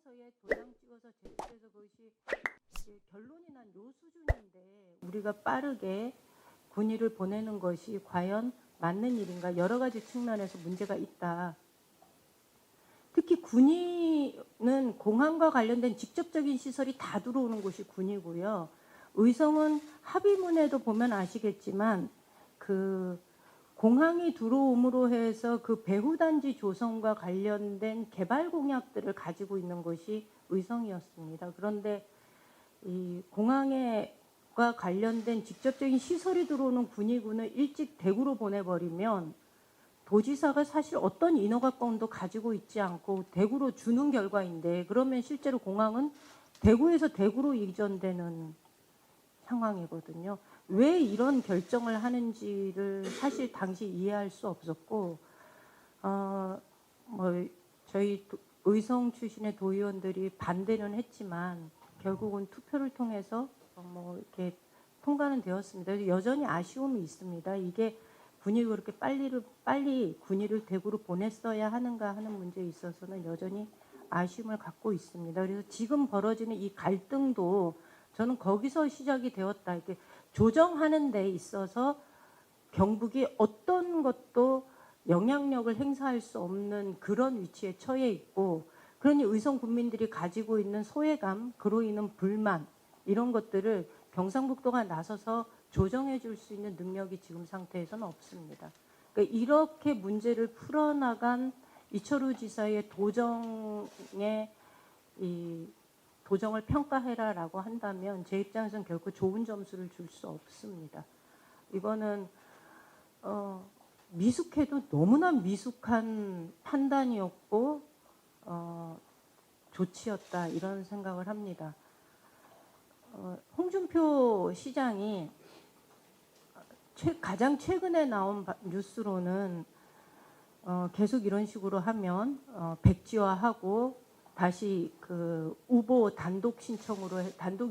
지명서에 도장 찍어서 제출해서 그것이 결론이 난 요 수준인데 우리가 빠르게 군의를 보내는 것이 과연 맞는 일인가, 여러 가지 측면에서 문제가 있다. 특히 군의는 공항과 관련된 직접적인 시설이 다 들어오는 곳이 군이고요. 의성은 합의문에도 보면 아시겠지만 그 공항이 들어옴으로 해서 그 배후단지 조성과 관련된 개발 공약들을 가지고 있는 곳이 의성이었습니다. 그런데 이 공항과 관련된 직접적인 시설이 들어오는 군의군을 일찍 대구로 보내버리면 도지사가 사실 어떤 인허가권도 가지고 있지 않고 대구로 주는 결과인데, 그러면 실제로 공항은 대구에서 대구로 이전되는 상황이거든요. 왜 이런 결정을 하는지를 사실 당시 이해할 수 없었고, 저희 의성 출신의 도의원들이 반대는 했지만 결국은 투표를 통해서 이렇게 통과는 되었습니다. 여전히 아쉬움이 있습니다. 이게 군이 그렇게 빨리 군의를 대구로 보냈어야 하는가 하는 문제에 있어서는 여전히 아쉬움을 갖고 있습니다. 그래서 지금 벌어지는 이 갈등도 저는 거기서 시작이 되었다. 이렇게 조정하는 데 있어서 경북이 어떤 것도 영향력을 행사할 수 없는 그런 위치에 처해 있고, 그러니 의성 국민들이 가지고 있는 소외감, 그로 인한 불만, 이런 것들을 경상북도가 나서서 조정해 줄 수 있는 능력이 지금 상태에서는 없습니다. 그러니까 이렇게 문제를 풀어나간 이철우 지사의 도정을 평가해라라고 한다면 제 입장에서는 결코 좋은 점수를 줄 수 없습니다. 이거는 미숙해도 너무나 미숙한 판단이었고 조치였다, 이런 생각을 합니다. 홍준표 시장이 가장 최근에 나온 뉴스로는 계속 이런 식으로 하면 백지화하고 다시 그 후보 단독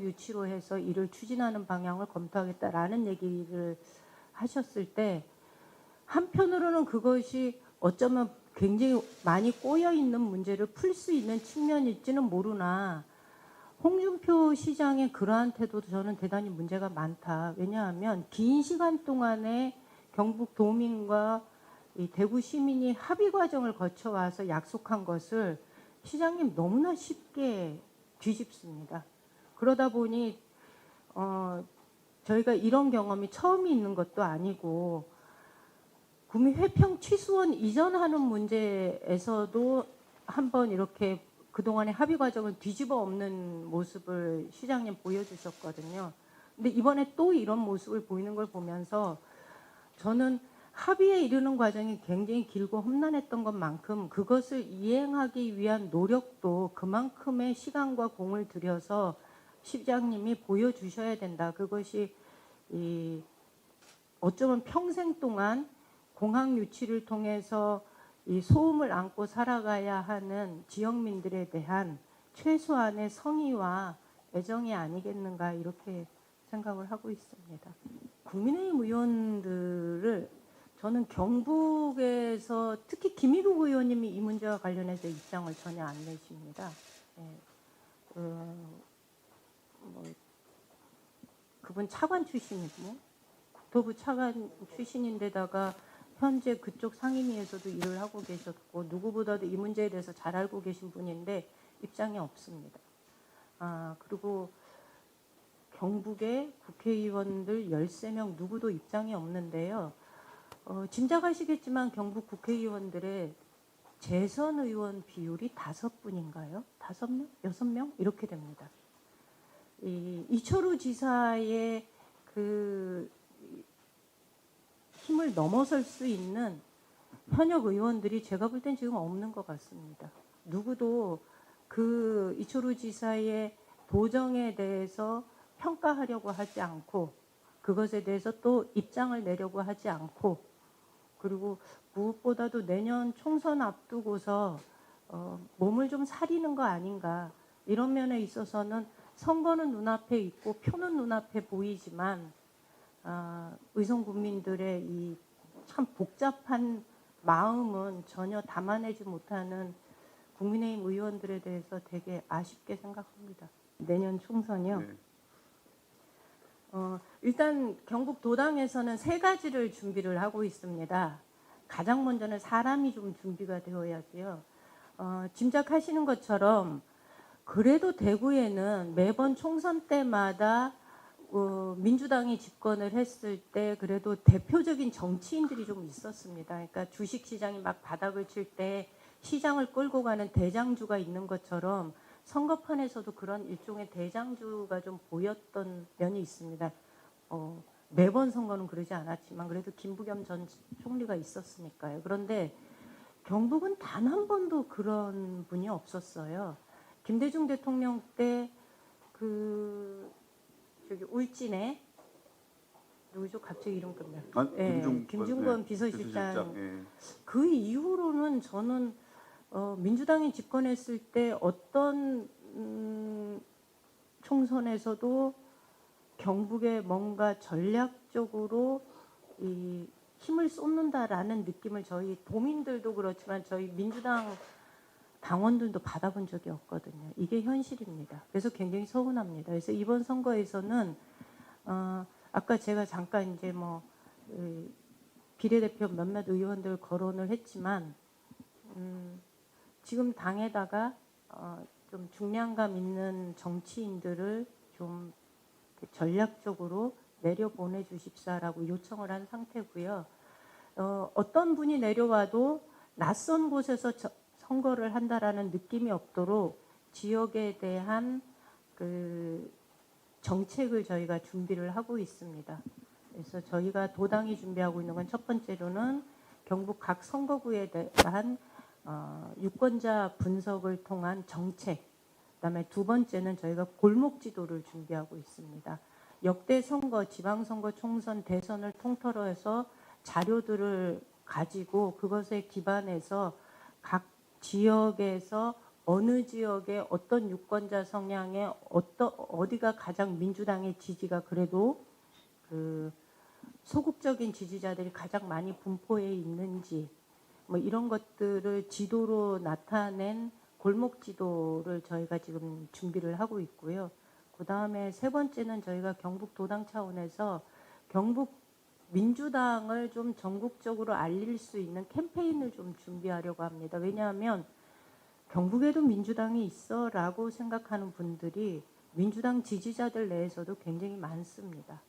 유치로 해서 이를 추진하는 방향을 검토하겠다라는 얘기를 하셨을 때, 한편으로는 그것이 어쩌면 굉장히 많이 꼬여 있는 문제를 풀 수 있는 측면일지는 모르나, 홍준표 시장의 그러한 태도도 저는 대단히 문제가 많다. 왜냐하면 긴 시간 동안에 경북 도민과 이 대구 시민이 합의 과정을 거쳐와서 약속한 것을 시장님 너무나 쉽게 뒤집습니다. 그러다 보니 저희가 이런 경험이 처음이 있는 것도 아니고, 구미 회평 취수원 이전하는 문제에서도 한번 이렇게 그동안의 합의 과정을 뒤집어 엎는 모습을 시장님 보여주셨거든요. 근데 이번에 또 이런 모습을 보이는 걸 보면서 저는 합의에 이르는 과정이 굉장히 길고 험난했던 것만큼 그것을 이행하기 위한 노력도 그만큼의 시간과 공을 들여서 시장님이 보여주셔야 된다. 그것이 어쩌면 평생 동안 공항 유치를 통해서 이 소음을 안고 살아가야 하는 지역민들에 대한 최소한의 성의와 애정이 아니겠는가, 이렇게 생각을 하고 있습니다. 국민의힘 의원들을 저는 경북에서 특히 김희국 의원님이 이 문제와 관련해서 입장을 전혀 안 내십니다. 그분 차관 출신이고 국토부 차관 출신인데다가 현재 그쪽 상임위에서도 일을 하고 계셨고 누구보다도 이 문제에 대해서 잘 알고 계신 분인데 입장이 없습니다. 그리고 경북의 국회의원들 13명 누구도 입장이 없는데요. 짐작하시겠지만 경북 국회의원들의 재선 의원 비율이 5분인가요? 5명? 6명? 이렇게 됩니다. 이철우 지사의 그 힘을 넘어설 수 있는 현역 의원들이 제가 볼 땐 지금 없는 것 같습니다. 누구도 그 이철우 지사의 도정에 대해서 평가하려고 하지 않고, 그것에 대해서 또 입장을 내려고 하지 않고, 그리고 무엇보다도 내년 총선 앞두고서 몸을 좀 사리는 거 아닌가, 이런 면에 있어서는 선거는 눈앞에 있고 표는 눈앞에 보이지만 의성 국민들의 이 참 복잡한 마음은 전혀 담아내지 못하는 국민의힘 의원들에 대해서 되게 아쉽게 생각합니다. 내년 총선이요. 네. 일단 경북 도당에서는 세 가지를 준비를 하고 있습니다. 가장 먼저는 사람이 좀 준비가 되어야지요. 짐작하시는 것처럼 그래도 대구에는 매번 총선 때마다 민주당이 집권을 했을 때 그래도 대표적인 정치인들이 좀 있었습니다. 그러니까 주식시장이 막 바닥을 칠 때 시장을 끌고 가는 대장주가 있는 것처럼 선거판에서도 그런 일종의 대장주가 좀 보였던 면이 있습니다. 매번 선거는 그러지 않았지만 그래도 김부겸 전 총리가 있었으니까요. 그런데 경북은 단 한 번도 그런 분이 없었어요. 김대중 대통령 때 저기 울진에 누구죠? 갑자기 이름 끝나. 김중건 비서실장. 예. 그 이후로는 저는 민주당이 집권했을 때 어떤 총선에서도 경북에 뭔가 전략적으로 이 힘을 쏟는다라는 느낌을 저희 도민들도 그렇지만 저희 민주당 당원들도 받아본 적이 없거든요. 이게 현실입니다. 그래서 굉장히 서운합니다. 그래서 이번 선거에서는 아까 제가 잠깐 이제 비례대표 몇몇 의원들 거론을 했지만 지금 당에다가 좀 중량감 있는 정치인들을 좀 전략적으로 내려보내 주십사라고 요청을 한 상태고요. 어떤 분이 내려와도 낯선 곳에서 선거를 한다라는 느낌이 없도록 지역에 대한 그 정책을 저희가 준비를 하고 있습니다. 그래서 저희가 도당이 준비하고 있는 건 첫 번째로는 경북 각 선거구에 대한 유권자 분석을 통한 정책, 그다음에 두 번째는 저희가 골목 지도를 준비하고 있습니다. 역대 선거, 지방선거, 총선, 대선을 통틀어 해서 자료들을 가지고 그것에 기반해서 각 지역에서 어느 지역에 어떤 유권자 성향에 어디가 가장 민주당의 지지가 그래도 소극적인 지지자들이 가장 많이 분포해 있는지 이런 것들을 지도로 나타낸 골목 지도를 저희가 지금 준비를 하고 있고요. 그 다음에 세 번째는 저희가 경북 도당 차원에서 경북 민주당을 좀 전국적으로 알릴 수 있는 캠페인을 좀 준비하려고 합니다. 왜냐하면 경북에도 민주당이 있어 라고 생각하는 분들이 민주당 지지자들 내에서도 굉장히 많습니다.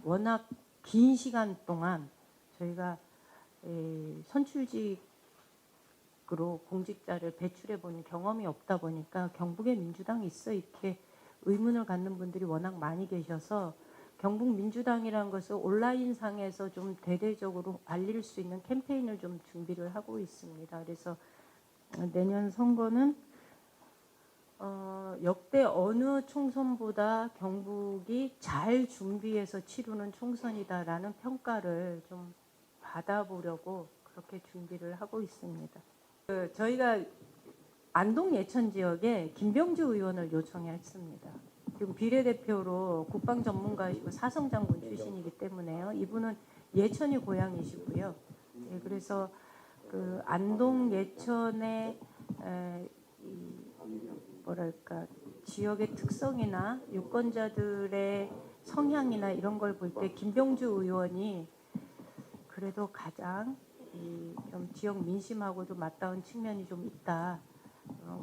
워낙 긴 시간 동안 저희가 선출직으로 공직자를 배출해 본 경험이 없다 보니까 경북에 민주당이 있어 이렇게 의문을 갖는 분들이 워낙 많이 계셔서 경북 민주당이라는 것을 온라인상에서 좀 대대적으로 알릴 수 있는 캠페인을 좀 준비를 하고 있습니다. 그래서 내년 선거는 역대 어느 총선보다 경북이 잘 준비해서 치르는 총선이다라는 평가를 좀 받아보려고 그렇게 준비를 하고 있습니다. 저희가 안동 예천 지역에 김병주 의원을 요청했습니다. 지금 비례대표로 국방 전문가이시고 사성 장군 출신이기 때문에요. 이분은 예천이 고향이시고요. 예, 그래서 그 안동 예천의 지역의 특성이나 유권자들의 성향이나 이런 걸 볼 때 김병주 의원이 그래도 가장 좀 지역 민심하고도 맞닿은 측면이 좀 있다.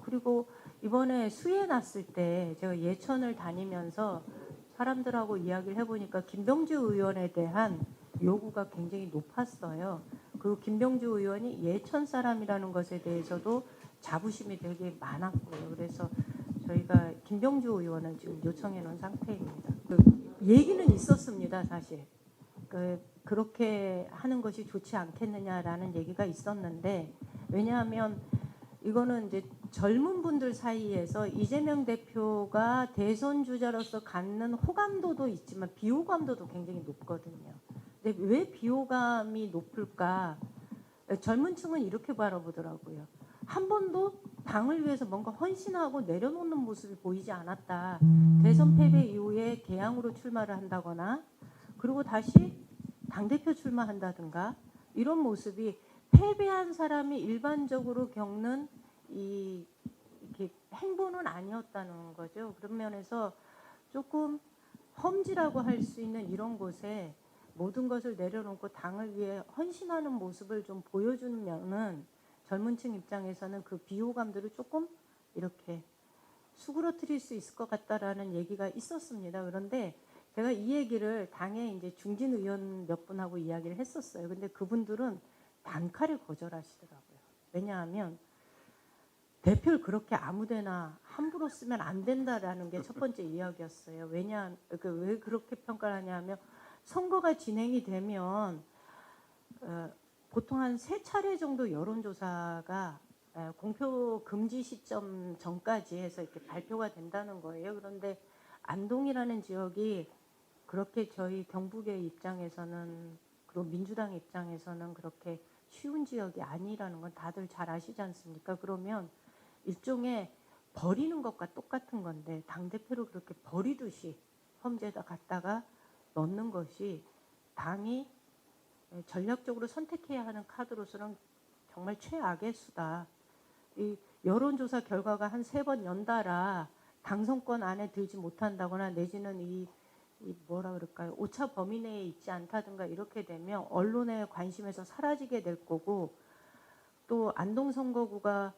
그리고 이번에 수해 났을 때 제가 예천을 다니면서 사람들하고 이야기를 해보니까 김병주 의원에 대한 요구가 굉장히 높았어요. 그리고 김병주 의원이 예천 사람이라는 것에 대해서도 자부심이 되게 많았고요. 그래서 저희가 김병주 의원을 지금 요청해 놓은 상태입니다. 얘기는 있었습니다, 사실. 그렇게 하는 것이 좋지 않겠느냐라는 얘기가 있었는데, 왜냐하면 이거는 이제 젊은 분들 사이에서 이재명 대표가 대선 주자로서 갖는 호감도도 있지만 비호감도도 굉장히 높거든요. 근데 왜 비호감이 높을까? 젊은 층은 이렇게 바라보더라고요. 한 번도 당을 위해서 뭔가 헌신하고 내려놓는 모습이 보이지 않았다. 대선 패배 이후에 개항으로 출마를 한다거나 그리고 다시 당대표 출마한다든가 이런 모습이 패배한 사람이 일반적으로 겪는 이렇게 행보는 아니었다는 거죠. 그런 면에서 조금 험지라고 할 수 있는 이런 곳에 모든 것을 내려놓고 당을 위해 헌신하는 모습을 좀 보여주면은 젊은 층 입장에서는 그 비호감들을 조금 이렇게 수그러뜨릴 수 있을 것 같다라는 얘기가 있었습니다. 그런데 제가 이 얘기를 당에 이제 중진 의원 몇 분하고 이야기를 했었어요. 근데 그분들은 단칼에 거절하시더라고요. 왜냐하면 대표를 그렇게 아무데나 함부로 쓰면 안 된다라는 게 첫 번째 이야기였어요. 왜 그렇게 평가를 하냐면 선거가 진행이 되면 보통 한 3차례 정도 여론조사가 공표 금지 시점 전까지 해서 이렇게 발표가 된다는 거예요. 그런데 안동이라는 지역이 그렇게 저희 경북의 입장에서는 그리고 민주당 입장에서는 그렇게 쉬운 지역이 아니라는 건 다들 잘 아시지 않습니까? 그러면 일종의 버리는 것과 똑같은 건데 당대표를 그렇게 버리듯이 험지에다 갖다가 넣는 것이 당이 전략적으로 선택해야 하는 카드로서는 정말 최악의 수다. 이 여론조사 결과가 한 3번 연달아 당선권 안에 들지 못한다거나 내지는 이 뭐라 그럴까요? 오차 범위 내에 있지 않다든가 이렇게 되면 언론의 관심에서 사라지게 될 거고 또 안동 선거구가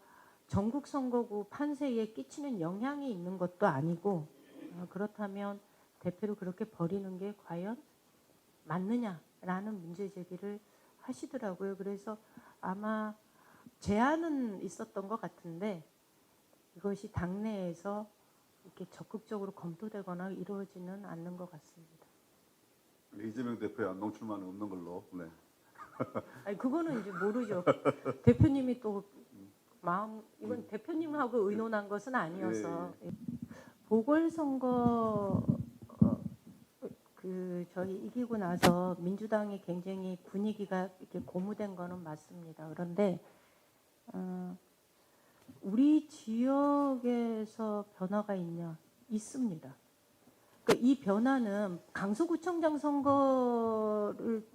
전국 선거구 판세에 끼치는 영향이 있는 것도 아니고 그렇다면 대표를 그렇게 버리는 게 과연 맞느냐라는 문제 제기를 하시더라고요. 그래서 아마 제안은 있었던 것 같은데 이것이 당내에서 이렇게 적극적으로 검토되거나 이루어지는 않는 것 같습니다. 이재명 대표의 안동 출마는 없는 걸로. 네. 아니 그거는 이제 모르죠. 대표님이 또 이건 대표님하고 의논한 것은 아니어서 보궐선거 저희 이기고 나서 민주당이 굉장히 분위기가 이렇게 고무된 거는 맞습니다. 그런데 우리 지역에서 변화가 있습니다. 그러니까 이 변화는 강서구청장 선거를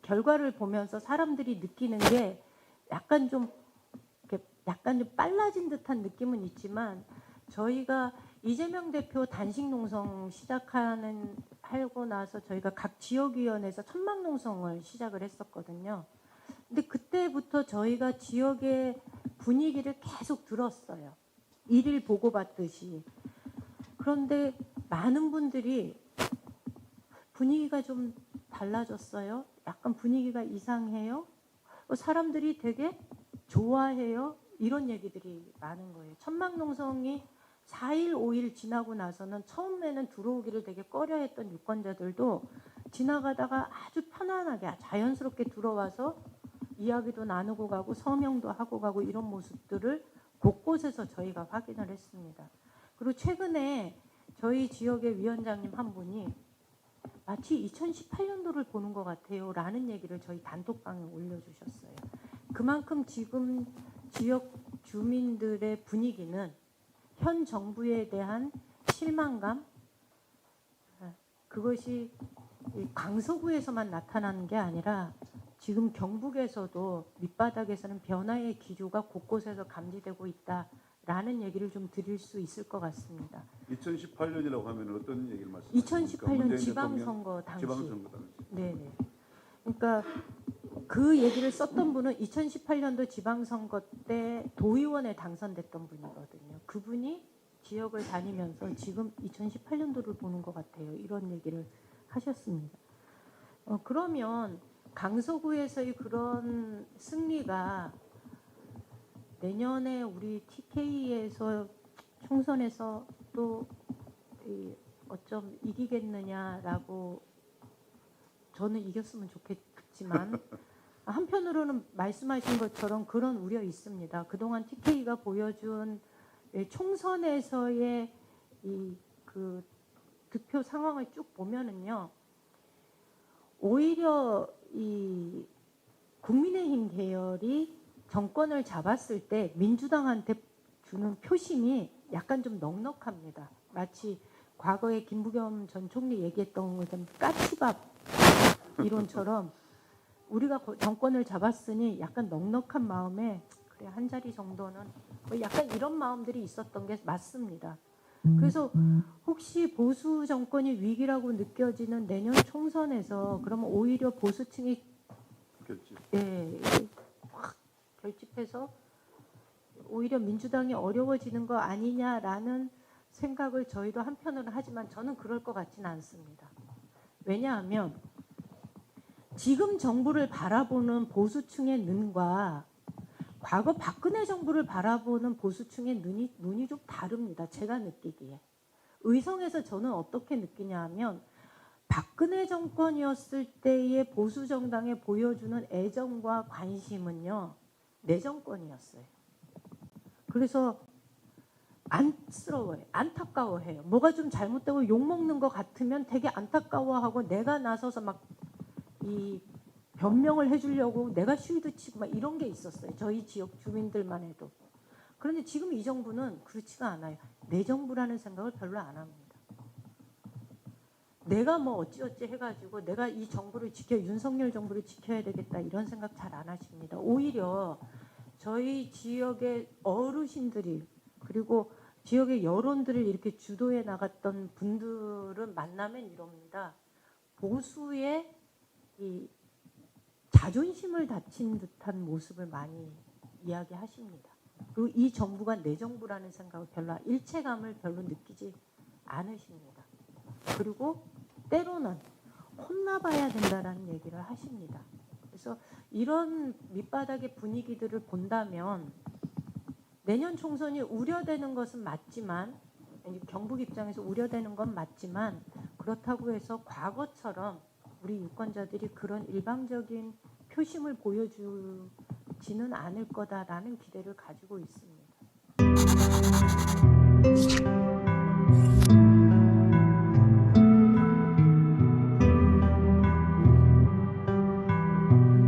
결과를 보면서 사람들이 느끼는 게 약간 좀 빨라진 듯한 느낌은 있지만 저희가 이재명 대표 단식 농성 하고 나서 저희가 각 지역위원회에서 천막 농성을 시작을 했었거든요. 근데 그때부터 저희가 지역의 분위기를 계속 들었어요. 일일 보고받듯이. 그런데 많은 분들이 분위기가 좀 달라졌어요. 약간 분위기가 이상해요. 사람들이 되게 좋아해요. 이런 얘기들이 많은 거예요. 천막농성이 4일, 5일 지나고 나서는 처음에는 들어오기를 되게 꺼려했던 유권자들도 지나가다가 아주 편안하게 자연스럽게 들어와서 이야기도 나누고 가고 서명도 하고 가고 이런 모습들을 곳곳에서 저희가 확인을 했습니다. 그리고 최근에 저희 지역의 위원장님 한 분이 마치 2018년도를 보는 것 같아요 라는 얘기를 저희 단톡방에 올려주셨어요. 그만큼 지금 지역 주민들의 분위기는 현 정부에 대한 실망감, 그것이 강서구에서만 나타나는 게 아니라 지금 경북에서도 밑바닥에서는 변화의 기조가 곳곳에서 감지되고 있다라는 얘기를 좀 드릴 수 있을 것 같습니다. 2018년이라고 하면 어떤 얘기를 말씀하십니까? 2018년 지방선거 당시. 지방선거 당시. 네네. 그러니까 그 얘기를 썼던 분은 2018년도 지방선거 때 도의원에 당선됐던 분이거든요. 그분이 지역을 다니면서 지금 2018년도를 보는 것 같아요. 이런 얘기를 하셨습니다. 그러면 강서구에서의 그런 승리가 내년에 우리 TK에서 총선에서 또 어쩜 이기겠느냐라고 저는 이겼으면 좋겠지만 한편으로는 말씀하신 것처럼 그런 우려 있습니다. 그동안 TK가 보여준 총선에서의 그 득표 상황을 쭉 보면은요, 오히려 이 국민의힘 계열이 정권을 잡았을 때 민주당한테 주는 표심이 약간 좀 넉넉합니다. 마치 과거에 김부겸 전 총리 얘기했던 것처럼 까치밥 이론처럼 우리가 정권을 잡았으니 약간 넉넉한 마음에 그래 때 한 자리 정도는 뭐 약간 이런 마음들이 있었던 게 맞습니다. 그래서 혹시 보수 정권이 위기라고 느껴지는 내년 총선에서 그러면 오히려 보수층이 그렇지. 확 결집해서 오히려 민주당이 어려워지는 거 아니냐라는 생각을 저희도 한편으로 하지만 저는 그럴 것 같지는 않습니다. 왜냐하면 지금 정부를 바라보는 보수층의 눈과 과거 박근혜 정부를 바라보는 보수층의 눈이 좀 다릅니다. 제가 느끼기에. 의성에서 저는 어떻게 느끼냐 하면 박근혜 정권이었을 때의 보수 정당에 보여주는 애정과 관심은요. 내 정권이었어요. 그래서 안쓰러워요. 안타까워해요. 뭐가 좀 잘못되고 욕먹는 것 같으면 되게 안타까워하고 내가 나서서 막 이 변명을 해주려고 내가 쉴드 치고 막 이런 게 있었어요. 저희 지역 주민들만 해도. 그런데 지금 이 정부는 그렇지가 않아요. 내 정부라는 생각을 별로 안 합니다. 내가 뭐 어찌어찌 해가지고 내가 이 정부를 윤석열 정부를 지켜야 되겠다 이런 생각 잘 안 하십니다. 오히려 저희 지역의 어르신들이 그리고 지역의 여론들을 이렇게 주도해 나갔던 분들은 만나면 이럽니다. 보수의 이 자존심을 다친 듯한 모습을 많이 이야기하십니다. 그리고 이 정부가 내 정부라는 생각을 일체감을 별로 느끼지 않으십니다. 그리고 때로는 혼나봐야 된다라는 얘기를 하십니다. 그래서 이런 밑바닥의 분위기들을 본다면 내년 총선이 우려되는 것은 맞지만 경북 입장에서 우려되는 건 맞지만 그렇다고 해서 과거처럼 우리 유권자들이 그런 일방적인 표심을 보여주지는 않을 거다라는 기대를 가지고 있습니다.